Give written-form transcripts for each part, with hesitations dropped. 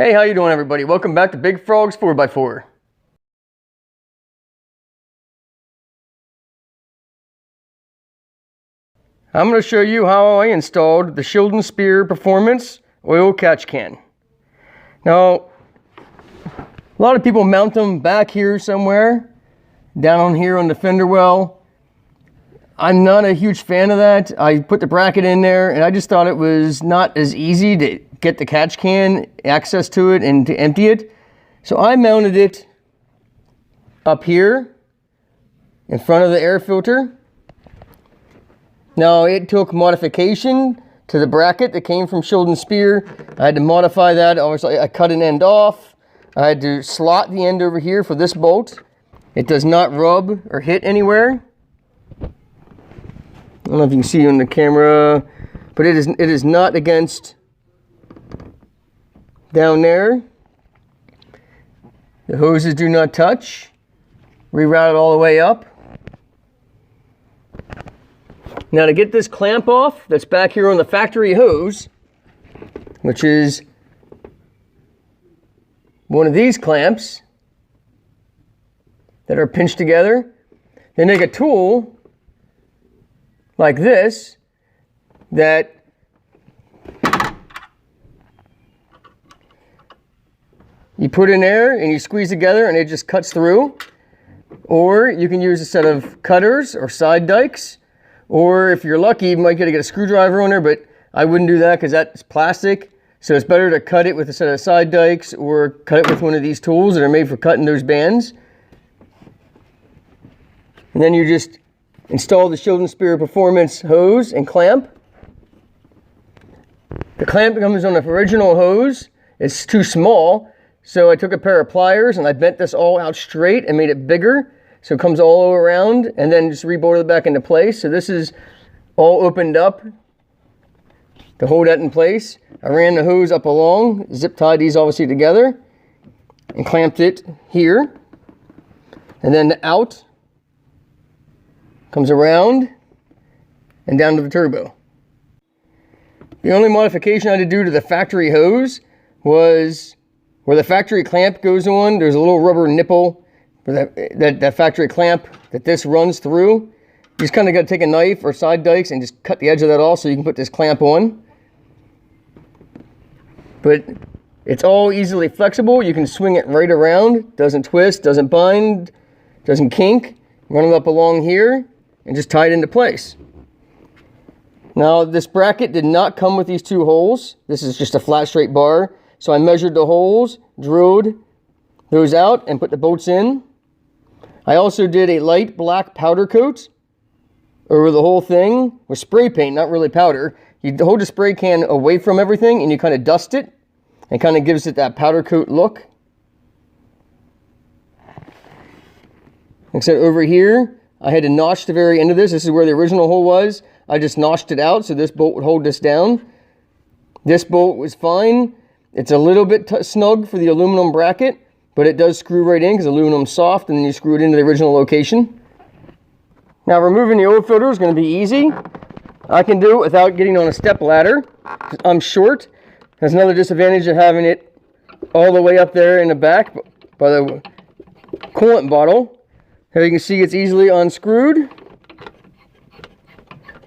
Hey, how you doing everybody? Welcome back to Big Frog's 4x4. I'm going to show you how I installed the SNS Performance oil catch can. Now, a lot of people mount them back here somewhere, down on here on the fender well. I'm not a huge fan of that. I put the bracket in there and I just thought it was not as easy to get the catch can access to it and to empty it. So I mounted it up here in front of the air filter. Now it took modification to the bracket that came from SNS. I had to modify that. Obviously I cut an end off. I had to slot the end over here for this bolt. It does not rub or hit anywhere. I don't know if you can see on the camera, but it is not against down there. The hoses do not touch. Reroute it all the way up. Now to get this clamp off that's back here on the factory hose, which is one of these clamps that are pinched together, they make a tool like this that you put in there and you squeeze together and it just cuts through. Or you can use a set of cutters or side dikes. Or if you're lucky, you might get a screwdriver on there, but I wouldn't do that because that's plastic. So it's better to cut it with a set of side dikes or cut it with one of these tools that are made for cutting those bands. And then you just install the SNS Performance hose and clamp. The clamp comes on the original hose. It's too small. So I took a pair of pliers and I bent this all out straight and made it bigger. So it comes all around and then just rebolted it back into place. So this is all opened up to hold that in place. I ran the hose up along, zip tied these obviously together and clamped it here. And then the out comes around and down to the turbo. The only modification I had to do to the factory hose was where the factory clamp goes on, there's a little rubber nipple for that factory clamp that this runs through. You just kind of got to take a knife or side dikes and just cut the edge of that off so you can put this clamp on. But it's all easily flexible. You can swing it right around. Doesn't twist, doesn't bind, doesn't kink. Run it up along here and just tie it into place. Now this bracket did not come with these two holes. This is just a flat straight bar. So I measured the holes, drilled those out, and put the bolts in. I also did a light black powder coat over the whole thing with spray paint, not really powder. You hold the spray can away from everything and you kind of dust it. And kind of gives it that powder coat look. Except over here, I had to notch the very end of this. This is where the original hole was. I just notched it out so this bolt would hold this down. This bolt was fine. It's a little bit snug for the aluminum bracket, but it does screw right in because aluminum's soft and then you screw it into the original location. Now removing the oil filter is going to be easy. I can do it without getting on a step ladder. I'm short. That's another disadvantage of having it all the way up there in the back by the coolant bottle. Here you can see it's easily unscrewed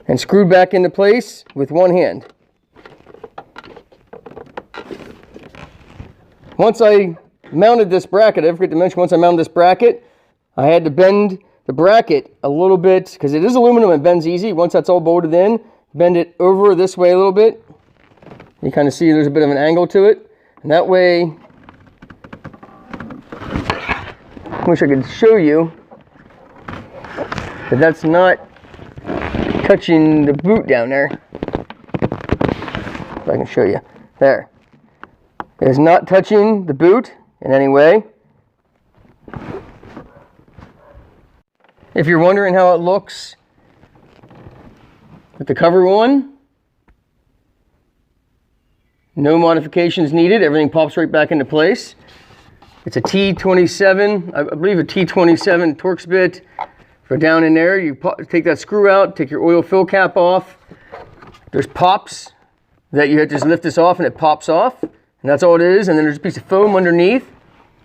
and screwed back into place with one hand. Once I mounted this bracket, I forgot to mention, once I mounted this bracket, I had to bend the bracket a little bit, because it is aluminum and bends easy. Once that's all bolted in, bend it over this way a little bit. You kind of see there's a bit of an angle to it. And that way, I wish I could show you that that's not touching the boot down there. If I can show you. There. It is not touching the boot in any way. If you're wondering how it looks with the cover on, no modifications needed. Everything pops right back into place. It's a T27, I believe a T27 Torx bit for down in there. You take that screw out, take your oil fill cap off. There's pops that you have to just lift this off and it pops off. And that's all it is. And then there's a piece of foam underneath.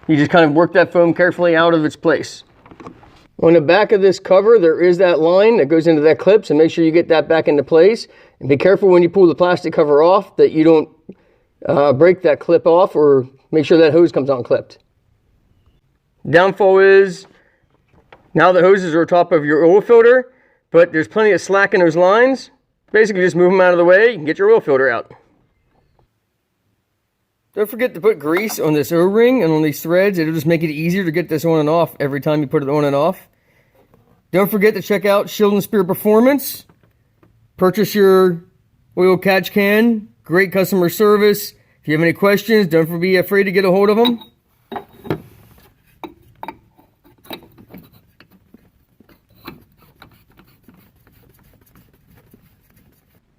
You just kind of work that foam carefully out of its place. On the back of this cover, there is that line that goes into that clip, so make sure you get that back into place. And be careful when you pull the plastic cover off that you don't break that clip off, or make sure that hose comes unclipped. Downfall is, now the hoses are on top of your oil filter, but there's plenty of slack in those lines. Basically just move them out of the way, you can get your oil filter out. Don't forget to put grease on this O-ring and on these threads. It'll just make it easier to get this on and off every time you put it on and off. Don't forget to check out SNS Performance. Purchase your oil catch can. Great customer service. If you have any questions, don't be afraid to get a hold of them.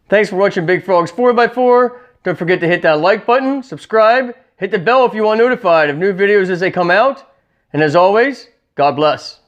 Thanks for watching Big Frog's 4x4. Don't forget to hit that like button, subscribe, hit the bell if you want notified of new videos as they come out. And as always, God bless.